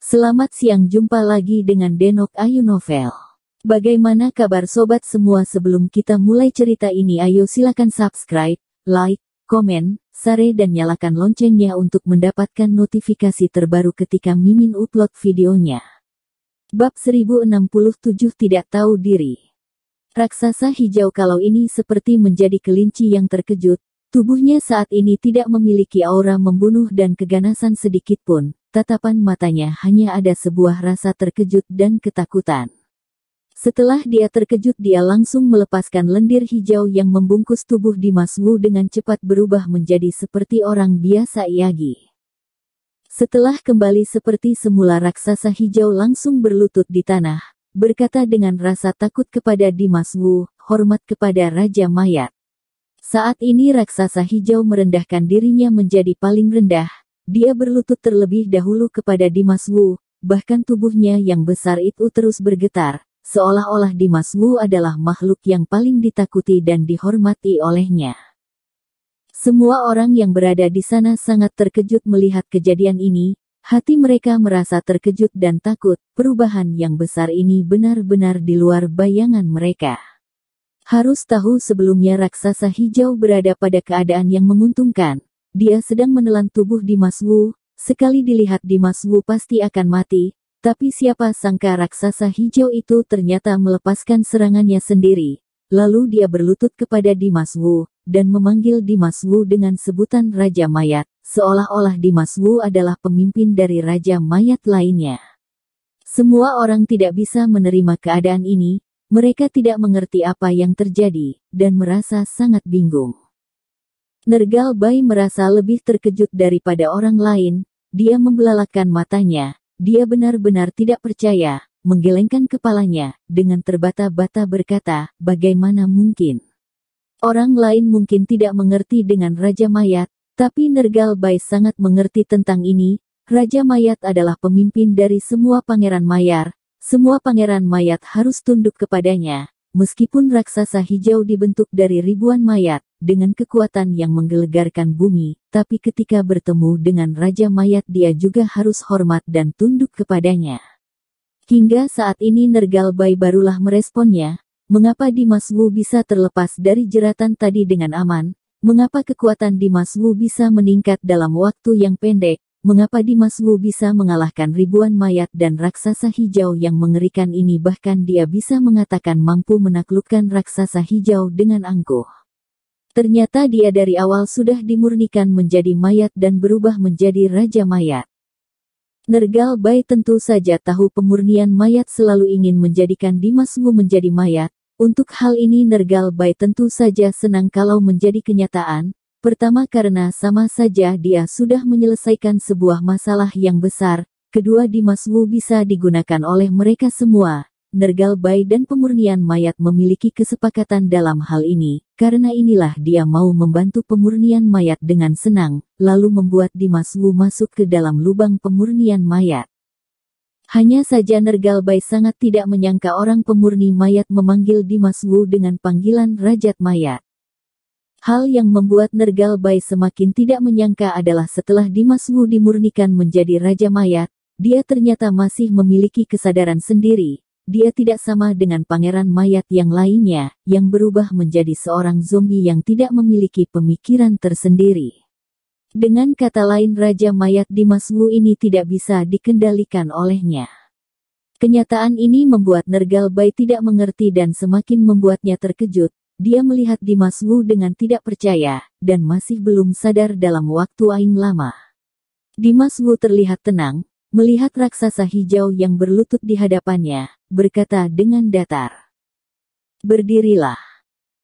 Selamat siang, jumpa lagi dengan Denok Ayu Novel. Bagaimana kabar sobat semua? Sebelum kita mulai cerita ini, ayo silakan subscribe, like, komen, share dan nyalakan loncengnya untuk mendapatkan notifikasi terbaru ketika Mimin upload videonya. Bab 1067 Tidak Tahu Diri. Raksasa hijau kalau ini seperti menjadi kelinci yang terkejut. Tubuhnya saat ini tidak memiliki aura membunuh dan keganasan sedikitpun. Tatapan matanya hanya ada sebuah rasa terkejut dan ketakutan. Setelah dia terkejut, dia langsung melepaskan lendir hijau yang membungkus tubuh Dimas Wu dengan cepat berubah menjadi seperti orang biasa Yagi. Setelah kembali seperti semula, raksasa hijau langsung berlutut di tanah, berkata dengan rasa takut kepada Dimas Wu, "Hormat kepada Raja Mayat." Saat ini raksasa hijau merendahkan dirinya menjadi paling rendah. Dia berlutut terlebih dahulu kepada Dimas Wu, bahkan tubuhnya yang besar itu terus bergetar, seolah-olah Dimas Wu adalah makhluk yang paling ditakuti dan dihormati olehnya. Semua orang yang berada di sana sangat terkejut melihat kejadian ini. Hati mereka merasa terkejut dan takut. Perubahan yang besar ini benar-benar di luar bayangan mereka. Harus tahu, sebelumnya raksasa hijau berada pada keadaan yang menguntungkan. Dia sedang menelan tubuh Dimas Wu. Sekali dilihat Dimas Wu pasti akan mati. Tapi siapa sangka raksasa hijau itu ternyata melepaskan serangannya sendiri. Lalu dia berlutut kepada Dimas Wu, dan memanggil Dimas Wu dengan sebutan Raja Mayat, seolah-olah Dimas Wu adalah pemimpin dari Raja Mayat lainnya. Semua orang tidak bisa menerima keadaan ini. Mereka tidak mengerti apa yang terjadi, dan merasa sangat bingung. Nergal Bai merasa lebih terkejut daripada orang lain. Dia membelalakkan matanya. Dia benar-benar tidak percaya, menggelengkan kepalanya, dengan terbata-bata berkata, "Bagaimana mungkin? Orang lain mungkin tidak mengerti dengan Raja Mayat, tapi Nergal Bai sangat mengerti tentang ini. Raja Mayat adalah pemimpin dari semua pangeran mayar. Semua pangeran mayat harus tunduk kepadanya." Meskipun raksasa hijau dibentuk dari ribuan mayat, dengan kekuatan yang menggelegarkan bumi, tapi ketika bertemu dengan Raja Mayat dia juga harus hormat dan tunduk kepadanya. Hingga saat ini Nergal Bai barulah meresponnya. Mengapa Dimas Wu bisa terlepas dari jeratan tadi dengan aman? Mengapa kekuatan Dimas Wu bisa meningkat dalam waktu yang pendek? Mengapa Dimas Wu bisa mengalahkan ribuan mayat dan raksasa hijau yang mengerikan ini? Bahkan dia bisa mengatakan mampu menaklukkan raksasa hijau dengan angkuh. Ternyata dia dari awal sudah dimurnikan menjadi mayat dan berubah menjadi Raja Mayat. Nergal Bai tentu saja tahu pemurnian mayat selalu ingin menjadikan Dimas Wu menjadi mayat. Untuk hal ini Nergal Bai tentu saja senang kalau menjadi kenyataan. Pertama, karena sama saja dia sudah menyelesaikan sebuah masalah yang besar. Kedua, Dimas Wu bisa digunakan oleh mereka semua. Nergal Bai dan pemurnian mayat memiliki kesepakatan dalam hal ini. Karena inilah dia mau membantu pemurnian mayat dengan senang, lalu membuat Dimas Wu masuk ke dalam lubang pemurnian mayat. Hanya saja Nergal Bai sangat tidak menyangka orang pemurni mayat memanggil Dimas Wu dengan panggilan Rajat Mayat. Hal yang membuat Nergal Bai semakin tidak menyangka adalah setelah Dimas Wu dimurnikan menjadi Raja Mayat, dia ternyata masih memiliki kesadaran sendiri. Dia tidak sama dengan pangeran mayat yang lainnya, yang berubah menjadi seorang zombie yang tidak memiliki pemikiran tersendiri. Dengan kata lain, Raja Mayat Dimas Wu ini tidak bisa dikendalikan olehnya. Kenyataan ini membuat Nergal Bai tidak mengerti dan semakin membuatnya terkejut. Dia melihat Dimas Wu dengan tidak percaya, dan masih belum sadar dalam waktu aing lama. Dimas Wu terlihat tenang, melihat raksasa hijau yang berlutut di hadapannya, berkata dengan datar, "Berdirilah."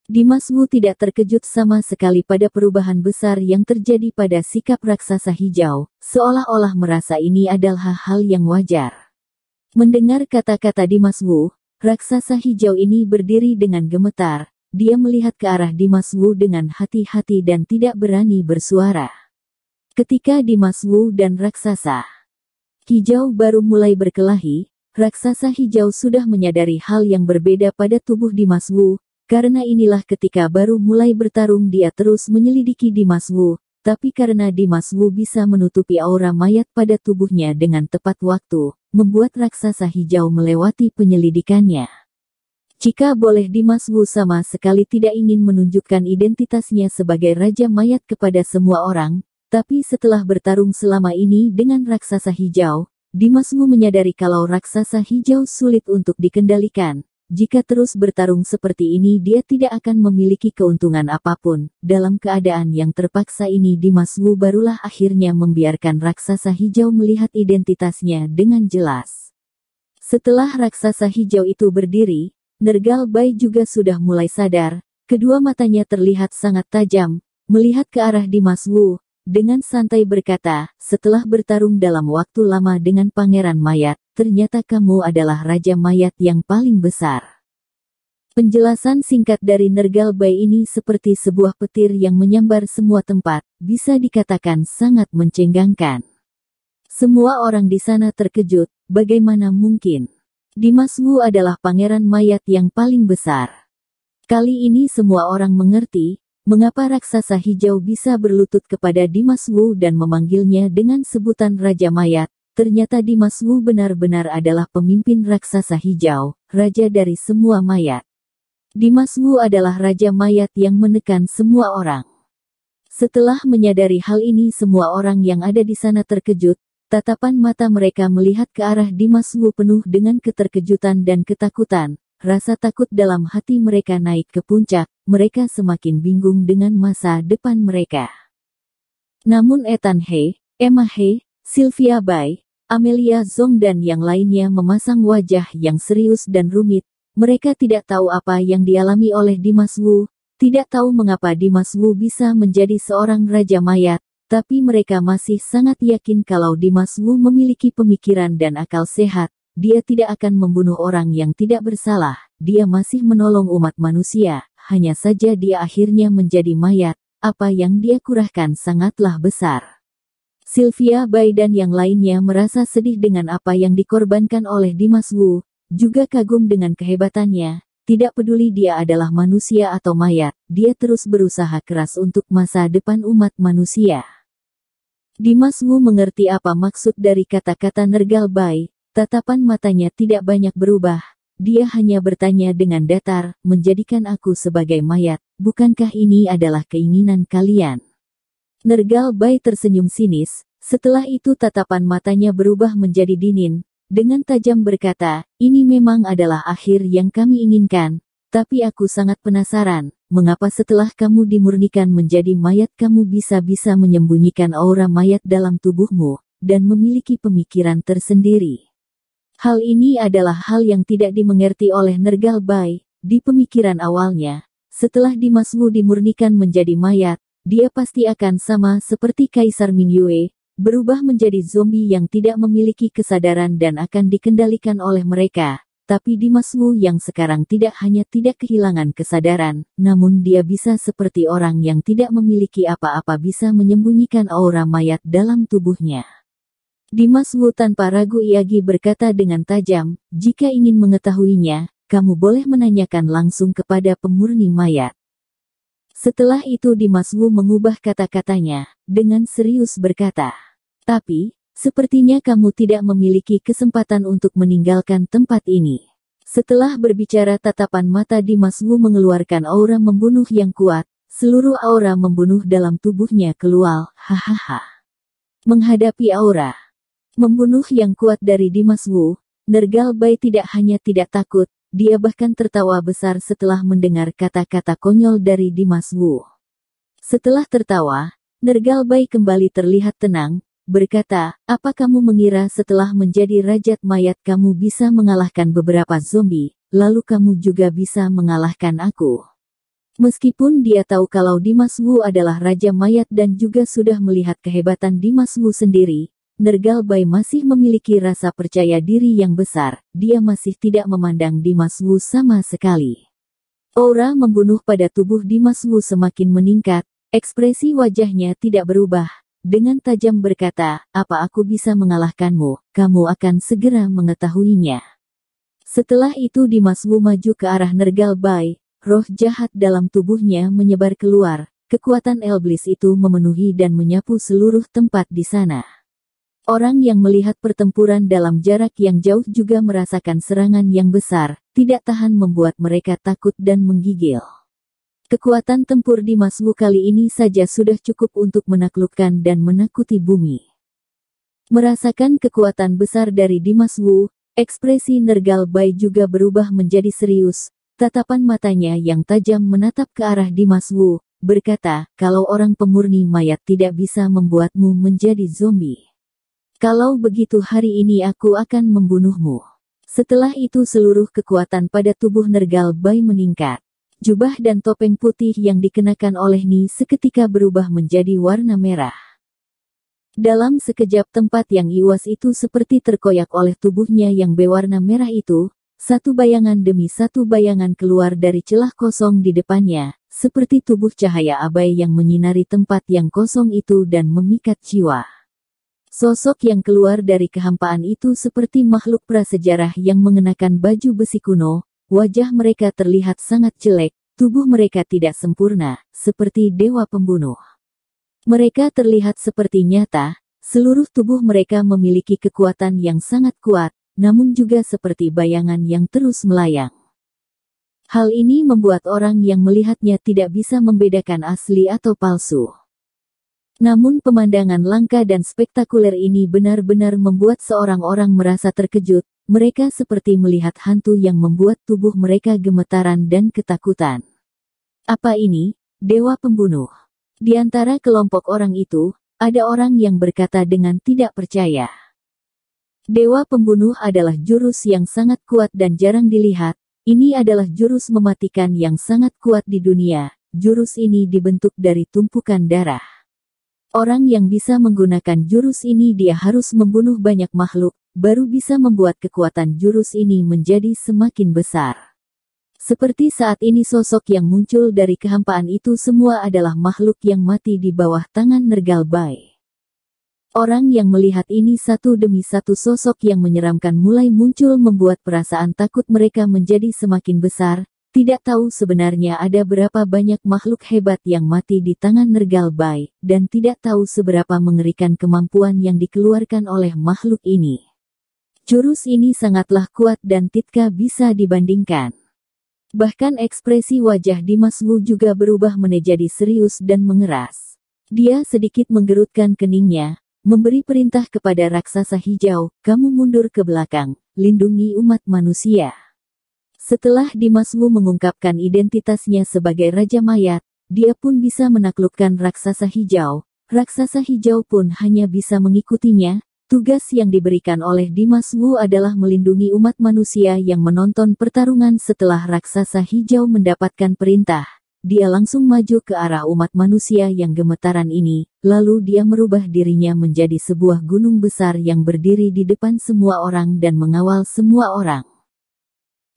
Dimas Wu tidak terkejut sama sekali pada perubahan besar yang terjadi pada sikap raksasa hijau, seolah-olah merasa ini adalah hal yang wajar. Mendengar kata-kata Dimas Wu, raksasa hijau ini berdiri dengan gemetar. Dia melihat ke arah Dimas Wu dengan hati-hati dan tidak berani bersuara. Ketika Dimas Wu dan raksasa hijau baru mulai berkelahi, raksasa hijau sudah menyadari hal yang berbeda pada tubuh Dimas Wu. Karena inilah ketika baru mulai bertarung dia terus menyelidiki Dimas Wu. tapi karena Dimas Wu bisa menutupi aura mayat pada tubuhnya dengan tepat waktu, membuat raksasa hijau melewati penyelidikannya. Jika boleh, Dimas Wu sama sekali tidak ingin menunjukkan identitasnya sebagai Raja Mayat kepada semua orang, tapi setelah bertarung selama ini dengan raksasa hijau, Dimas Wu menyadari kalau raksasa hijau sulit untuk dikendalikan. Jika terus bertarung seperti ini, dia tidak akan memiliki keuntungan apapun. Dalam keadaan yang terpaksa ini, Dimas Wu barulah akhirnya membiarkan raksasa hijau melihat identitasnya dengan jelas. Setelah raksasa hijau itu berdiri, Nergal Bai juga sudah mulai sadar. Kedua matanya terlihat sangat tajam, melihat ke arah Dimas Wu, dengan santai berkata, "Setelah bertarung dalam waktu lama dengan Pangeran Mayat, ternyata kamu adalah Raja Mayat yang paling besar." Penjelasan singkat dari Nergal Bai ini seperti sebuah petir yang menyambar semua tempat, bisa dikatakan sangat mencengangkan. Semua orang di sana terkejut, bagaimana mungkin? Dimas Wu adalah Pangeran Mayat yang paling besar. Kali ini semua orang mengerti, mengapa raksasa hijau bisa berlutut kepada Dimas Wu dan memanggilnya dengan sebutan Raja Mayat. Ternyata Dimas Wu benar-benar adalah pemimpin raksasa hijau, raja dari semua mayat. Dimas Wu adalah Raja Mayat yang menekan semua orang. Setelah menyadari hal ini, semua orang yang ada di sana terkejut. Tatapan mata mereka melihat ke arah Dimas Wu penuh dengan keterkejutan dan ketakutan. Rasa takut dalam hati mereka naik ke puncak. Mereka semakin bingung dengan masa depan mereka. Namun Ethan He, Emma He, Sylvia Bai, Amelia Zhong dan yang lainnya memasang wajah yang serius dan rumit. Mereka tidak tahu apa yang dialami oleh Dimas Wu, tidak tahu mengapa Dimas Wu bisa menjadi seorang Raja Mayat, tapi mereka masih sangat yakin kalau Dimas Wu memiliki pemikiran dan akal sehat. Dia tidak akan membunuh orang yang tidak bersalah, dia masih menolong umat manusia, hanya saja dia akhirnya menjadi mayat, apa yang dia curahkan sangatlah besar. Sylvia Bai dan yang lainnya merasa sedih dengan apa yang dikorbankan oleh Dimas Wu, juga kagum dengan kehebatannya. Tidak peduli dia adalah manusia atau mayat, dia terus berusaha keras untuk masa depan umat manusia. Dimas Wu mengerti apa maksud dari kata-kata Nergal Bai, tatapan matanya tidak banyak berubah. Dia hanya bertanya dengan datar, "Menjadikan aku sebagai mayat, bukankah ini adalah keinginan kalian?" Nergal Bai tersenyum sinis, setelah itu tatapan matanya berubah menjadi dingin. Dengan tajam berkata, "Ini memang adalah akhir yang kami inginkan, tapi aku sangat penasaran, mengapa setelah kamu dimurnikan menjadi mayat kamu bisa-bisa menyembunyikan aura mayat dalam tubuhmu, dan memiliki pemikiran tersendiri." Hal ini adalah hal yang tidak dimengerti oleh Nergal Bai. Di pemikiran awalnya, setelah Dimas Wu dimurnikan menjadi mayat, dia pasti akan sama seperti Kaisar Mingyue, berubah menjadi zombie yang tidak memiliki kesadaran dan akan dikendalikan oleh mereka. Tapi Dimas Wu yang sekarang tidak hanya tidak kehilangan kesadaran, namun dia bisa seperti orang yang tidak memiliki apa-apa, bisa menyembunyikan aura mayat dalam tubuhnya. Dimas Wu tanpa ragu Iagi berkata dengan tajam, "Jika ingin mengetahuinya, kamu boleh menanyakan langsung kepada pemurni mayat." Setelah itu Dimas Wu mengubah kata-katanya, dengan serius berkata, "Tapi, sepertinya kamu tidak memiliki kesempatan untuk meninggalkan tempat ini." Setelah berbicara tatapan mata Dimas Wu mengeluarkan aura membunuh yang kuat, seluruh aura membunuh dalam tubuhnya keluar, hahaha. Menghadapi aura membunuh yang kuat dari Dimas Wu, Nergal Bai tidak hanya tidak takut, dia bahkan tertawa besar setelah mendengar kata-kata konyol dari Dimas Wu. Setelah tertawa, Nergal Bai kembali terlihat tenang, berkata, "Apa kamu mengira setelah menjadi Raja Mayat kamu bisa mengalahkan beberapa zombie, lalu kamu juga bisa mengalahkan aku?" Meskipun dia tahu kalau Dimas Wu adalah Raja Mayat dan juga sudah melihat kehebatan Dimas Wu sendiri, Nergal Bai masih memiliki rasa percaya diri yang besar, dia masih tidak memandang Dimas Wu sama sekali. Aura membunuh pada tubuh Dimas Wu semakin meningkat, ekspresi wajahnya tidak berubah, dengan tajam berkata, "Apa aku bisa mengalahkanmu, kamu akan segera mengetahuinya." Setelah itu Dimas Wu maju ke arah Nergal Bai, roh jahat dalam tubuhnya menyebar keluar, kekuatan iblis itu memenuhi dan menyapu seluruh tempat di sana. Orang yang melihat pertempuran dalam jarak yang jauh juga merasakan serangan yang besar, tidak tahan membuat mereka takut dan menggigil. Kekuatan tempur di Maswu kali ini saja sudah cukup untuk menaklukkan dan menakuti bumi. Merasakan kekuatan besar dari Dimas Wu, ekspresi Nergal Bai juga berubah menjadi serius. Tatapan matanya yang tajam menatap ke arah Dimas Wu, berkata, kalau orang pemurni mayat tidak bisa membuatmu menjadi zombie. Kalau begitu hari ini aku akan membunuhmu. Setelah itu seluruh kekuatan pada tubuh Nergal Bai meningkat. Jubah dan topeng putih yang dikenakan oleh Ni seketika berubah menjadi warna merah. Dalam sekejap tempat yang luas itu seperti terkoyak oleh tubuhnya yang berwarna merah itu, satu bayangan demi satu bayangan keluar dari celah kosong di depannya, seperti tubuh cahaya abai yang menyinari tempat yang kosong itu dan memikat jiwa. Sosok yang keluar dari kehampaan itu seperti makhluk prasejarah yang mengenakan baju besi kuno, wajah mereka terlihat sangat jelek, tubuh mereka tidak sempurna, seperti dewa pembunuh. Mereka terlihat seperti nyata, seluruh tubuh mereka memiliki kekuatan yang sangat kuat, namun juga seperti bayangan yang terus melayang. Hal ini membuat orang yang melihatnya tidak bisa membedakan asli atau palsu. Namun pemandangan langka dan spektakuler ini benar-benar membuat seorang orang merasa terkejut, mereka seperti melihat hantu yang membuat tubuh mereka gemetaran dan ketakutan. Apa ini, dewa pembunuh? Di antara kelompok orang itu, ada orang yang berkata dengan tidak percaya. Dewa pembunuh adalah jurus yang sangat kuat dan jarang dilihat. Ini adalah jurus mematikan yang sangat kuat di dunia. Jurus ini dibentuk dari tumpukan darah. Orang yang bisa menggunakan jurus ini dia harus membunuh banyak makhluk, baru bisa membuat kekuatan jurus ini menjadi semakin besar. Seperti saat ini sosok yang muncul dari kehampaan itu semua adalah makhluk yang mati di bawah tangan Nergal Bai. Orang yang melihat ini satu demi satu sosok yang menyeramkan mulai muncul membuat perasaan takut mereka menjadi semakin besar, tidak tahu sebenarnya ada berapa banyak makhluk hebat yang mati di tangan Nergal Bai, dan tidak tahu seberapa mengerikan kemampuan yang dikeluarkan oleh makhluk ini. Jurus ini sangatlah kuat dan tidak bisa dibandingkan. Bahkan ekspresi wajah Dimas Wu juga berubah menjadi serius dan mengeras. Dia sedikit menggerutkan keningnya, memberi perintah kepada raksasa hijau, kamu mundur ke belakang, lindungi umat manusia. Setelah Dimas Wu mengungkapkan identitasnya sebagai Raja Mayat, dia pun bisa menaklukkan raksasa hijau. Raksasa hijau pun hanya bisa mengikutinya. Tugas yang diberikan oleh Dimas Wu adalah melindungi umat manusia yang menonton pertarungan. Setelah raksasa hijau mendapatkan perintah, dia langsung maju ke arah umat manusia yang gemetaran ini, lalu dia merubah dirinya menjadi sebuah gunung besar yang berdiri di depan semua orang dan mengawal semua orang.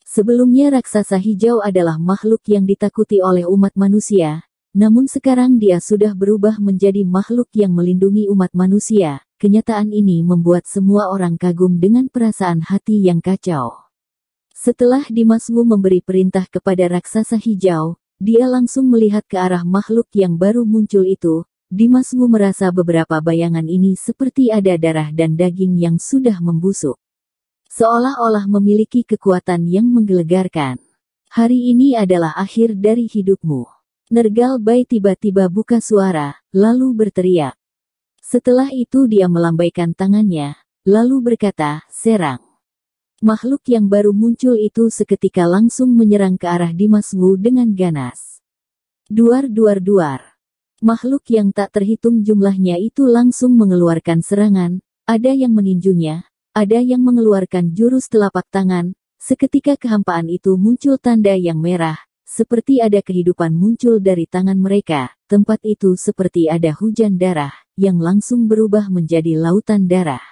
Sebelumnya raksasa hijau adalah makhluk yang ditakuti oleh umat manusia, namun sekarang dia sudah berubah menjadi makhluk yang melindungi umat manusia. Kenyataan ini membuat semua orang kagum dengan perasaan hati yang kacau. Setelah Dimas Wu memberi perintah kepada raksasa hijau, dia langsung melihat ke arah makhluk yang baru muncul itu. Dimas Wu merasa beberapa bayangan ini seperti ada darah dan daging yang sudah membusuk. Seolah-olah memiliki kekuatan yang menggelegarkan. Hari ini adalah akhir dari hidupmu. Nergal Bai tiba-tiba buka suara, lalu berteriak. Setelah itu dia melambaikan tangannya, lalu berkata, serang. Makhluk yang baru muncul itu seketika langsung menyerang ke arah Dimas Wu dengan ganas. Duar-duar-duar. Makhluk yang tak terhitung jumlahnya itu langsung mengeluarkan serangan, ada yang meninjunya, ada yang mengeluarkan jurus telapak tangan. Seketika kehampaan itu muncul tanda yang merah, seperti ada kehidupan muncul dari tangan mereka. Tempat itu seperti ada hujan darah, yang langsung berubah menjadi lautan darah.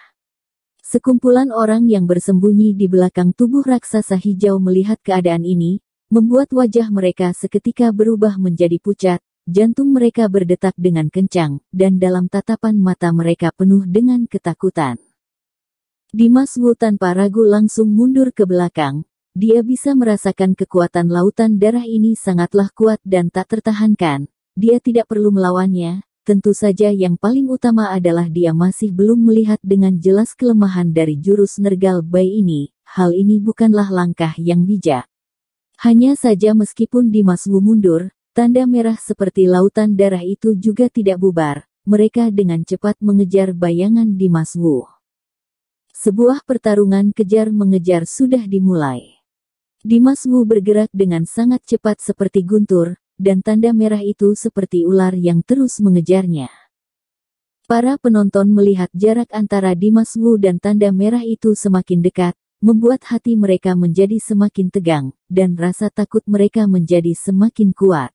Sekumpulan orang yang bersembunyi di belakang tubuh raksasa hijau melihat keadaan ini, membuat wajah mereka seketika berubah menjadi pucat, jantung mereka berdetak dengan kencang, dan dalam tatapan mata mereka penuh dengan ketakutan. Dimas Wu tanpa ragu langsung mundur ke belakang. Dia bisa merasakan kekuatan lautan darah ini sangatlah kuat dan tak tertahankan. dia tidak perlu melawannya. Tentu saja yang paling utama adalah dia masih belum melihat dengan jelas kelemahan dari jurus Nergal Bai ini. Hal ini bukanlah langkah yang bijak. Hanya saja meskipun Dimas Wu mundur, tanda merah seperti lautan darah itu juga tidak bubar. Mereka dengan cepat mengejar bayangan Dimas Wu. Sebuah pertarungan kejar-mengejar sudah dimulai. Dimas Wu bergerak dengan sangat cepat seperti guntur, dan tanda merah itu seperti ular yang terus mengejarnya. Para penonton melihat jarak antara Dimas Wu dan tanda merah itu semakin dekat, membuat hati mereka menjadi semakin tegang, dan rasa takut mereka menjadi semakin kuat.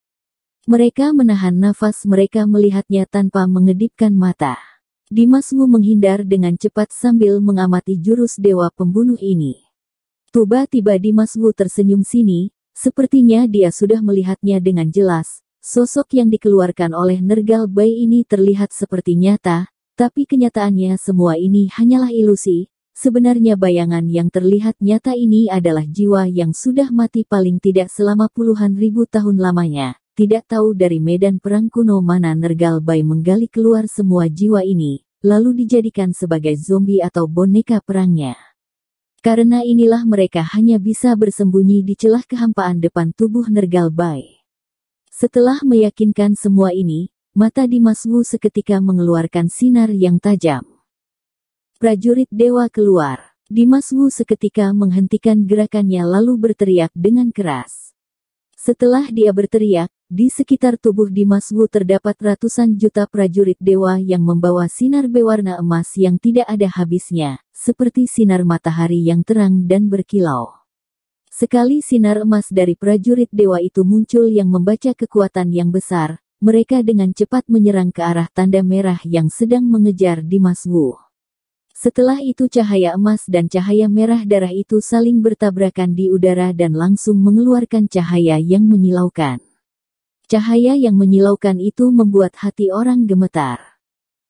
Mereka menahan nafas mereka melihatnya tanpa mengedipkan mata. Dimas Wu menghindar dengan cepat sambil mengamati jurus dewa pembunuh ini. Tiba-tiba Dimas Wu tersenyum sini. Sepertinya dia sudah melihatnya dengan jelas. Sosok yang dikeluarkan oleh Nergal Bai ini terlihat seperti nyata, tapi kenyataannya semua ini hanyalah ilusi. Sebenarnya bayangan yang terlihat nyata ini adalah jiwa yang sudah mati paling tidak selama puluhan ribu tahun lamanya. Tidak tahu dari medan perang kuno mana Nergal Bai menggali keluar semua jiwa ini, lalu dijadikan sebagai zombie atau boneka perangnya. Karena inilah mereka hanya bisa bersembunyi di celah kehampaan depan tubuh Nergal Bai. Setelah meyakinkan semua ini, mata Dimas Wu seketika mengeluarkan sinar yang tajam. Prajurit dewa keluar. Dimas Wu seketika menghentikan gerakannya lalu berteriak dengan keras. Setelah dia berteriak, di sekitar tubuh Dimas Wu terdapat ratusan juta prajurit dewa yang membawa sinar berwarna emas yang tidak ada habisnya, seperti sinar matahari yang terang dan berkilau. Sekali sinar emas dari prajurit dewa itu muncul yang membaca kekuatan yang besar, mereka dengan cepat menyerang ke arah tanda merah yang sedang mengejar Dimas Wu. Setelah itu cahaya emas dan cahaya merah darah itu saling bertabrakan di udara dan langsung mengeluarkan cahaya yang menyilaukan. Cahaya yang menyilaukan itu membuat hati orang gemetar.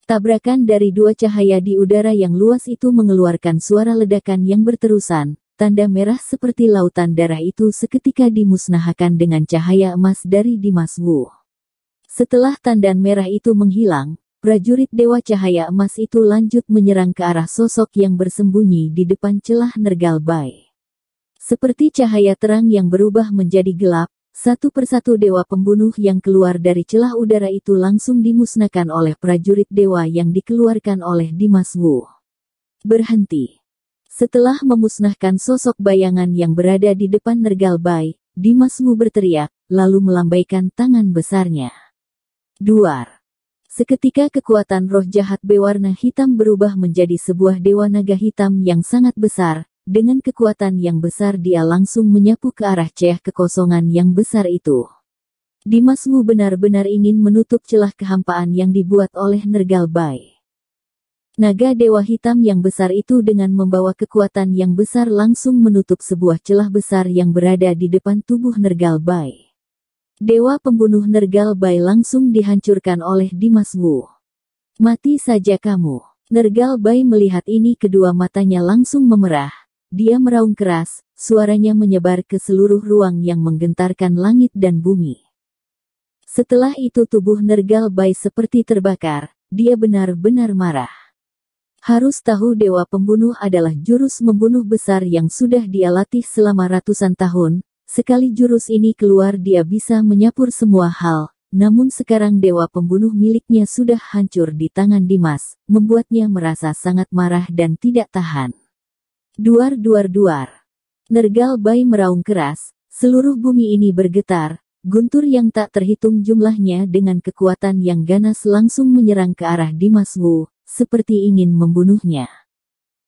Tabrakan dari dua cahaya di udara yang luas itu mengeluarkan suara ledakan yang berterusan. Tanda merah seperti lautan darah itu seketika dimusnahkan dengan cahaya emas dari Dimas Wu. Setelah tanda merah itu menghilang, prajurit dewa cahaya emas itu lanjut menyerang ke arah sosok yang bersembunyi di depan celah Nergal Bai. Seperti cahaya terang yang berubah menjadi gelap, satu persatu dewa pembunuh yang keluar dari celah udara itu langsung dimusnahkan oleh prajurit dewa yang dikeluarkan oleh Dimas Wu. Berhenti. Setelah memusnahkan sosok bayangan yang berada di depan Nergal Bai, Dimas Wu berteriak, lalu melambaikan tangan besarnya. Duar. Seketika kekuatan roh jahat berwarna hitam berubah menjadi sebuah dewa naga hitam yang sangat besar. Dengan kekuatan yang besar dia langsung menyapu ke arah celah kekosongan yang besar itu. Dimas Wu benar-benar ingin menutup celah kehampaan yang dibuat oleh Nergal Bai. Naga dewa hitam yang besar itu dengan membawa kekuatan yang besar langsung menutup sebuah celah besar yang berada di depan tubuh Nergal Bai. Dewa pembunuh Nergal Bai langsung dihancurkan oleh Dimas Wu. Mati saja kamu. Nergal Bai melihat ini kedua matanya langsung memerah. Dia meraung keras, suaranya menyebar ke seluruh ruang yang menggentarkan langit dan bumi. Setelah itu tubuh Nergal Bai seperti terbakar, dia benar-benar marah. Harus tahu dewa pembunuh adalah jurus membunuh besar yang sudah dia latih selama ratusan tahun. Sekali jurus ini keluar dia bisa menyapur semua hal, namun sekarang dewa pembunuh miliknya sudah hancur di tangan Dimas, membuatnya merasa sangat marah dan tidak tahan. Duar duar duar. Nergal Bai meraung keras, seluruh bumi ini bergetar, guntur yang tak terhitung jumlahnya dengan kekuatan yang ganas langsung menyerang ke arah Dimas Wu, seperti ingin membunuhnya.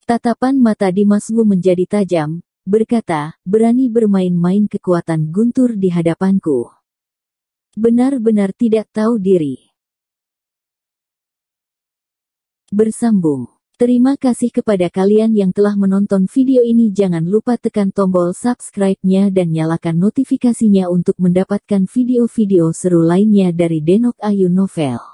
Tatapan mata Dimas Wu menjadi tajam, berkata, berani bermain-main kekuatan guntur di hadapanku. Benar-benar tidak tahu diri. Bersambung. Terima kasih kepada kalian yang telah menonton video ini. Jangan lupa tekan tombol subscribe-nya dan nyalakan notifikasinya untuk mendapatkan video-video seru lainnya dari Denok Ayu Novel.